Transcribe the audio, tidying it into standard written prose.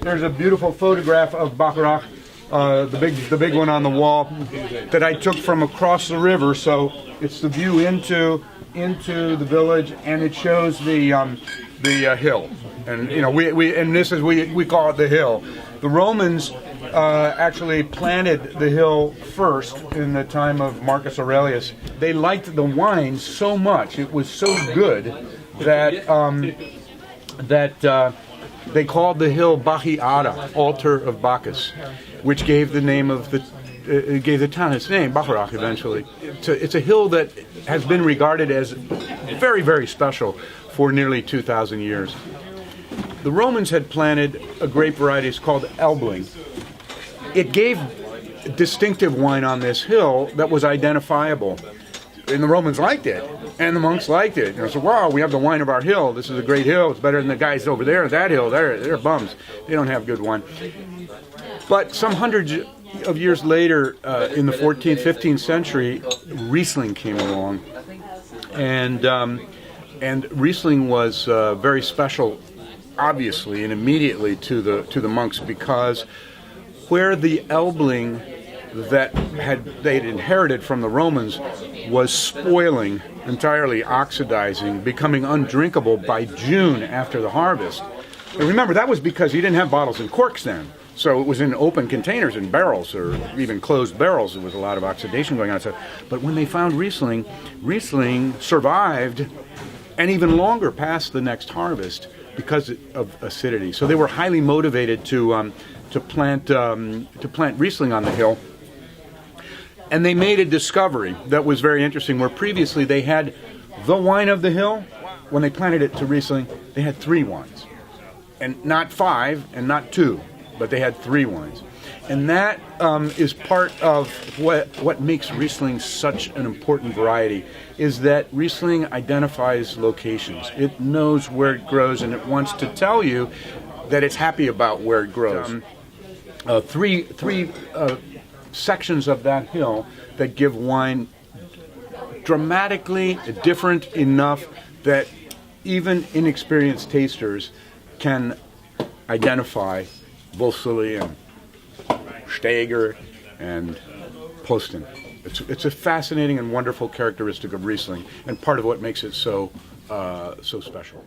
There's a beautiful photograph of Bacharach, the big one on the wall, that I took from across the river. So it's the view into the village, and it shows the hill. And you know, we call it the hill. The Romans actually planted the hill first in the time of Marcus Aurelius. They liked the wine so much; it was so good that they called the hill Bachiata, Altar of Bacchus, which gave the name of gave the town its name, Bacharach. Eventually, it's a hill that has been regarded as very, very special for nearly 2,000 years. The Romans had planted a grape variety called Elbling. It gave distinctive wine on this hill that was identifiable. And the Romans liked it, and the monks liked it. And they said, wow, we have the wine of our hill. This is a great hill. It's better than the guys over there at that hill. They're bums. They don't have good wine. But some hundreds of years later, in the 14th, 15th century, Riesling came along. And Riesling was very special, obviously and immediately to the monks, because where the Elbling that they'd inherited from the Romans was spoiling, entirely oxidizing, becoming undrinkable by June after the harvest. And remember, that was because you didn't have bottles and corks then. So it was in open containers, in barrels, or even closed barrels. There was a lot of oxidation going on. But when they found Riesling, Riesling survived and even longer past the next harvest because of acidity. So they were highly motivated to plant Riesling on the hill. And they made a discovery that was very interesting, where previously they had the wine of the hill. When they planted it to Riesling, they had 3 wines. And not 5 and not 2, but they had 3 wines. And that is part of what makes Riesling such an important variety, is that Riesling identifies locations. It knows where it grows, and it wants to tell you that it's happy about where it grows. Three sections of that hill that give wine dramatically different enough that even inexperienced tasters can identify Wolfsele and Steger and Posten. It's a fascinating and wonderful characteristic of Riesling, and part of what makes it so special.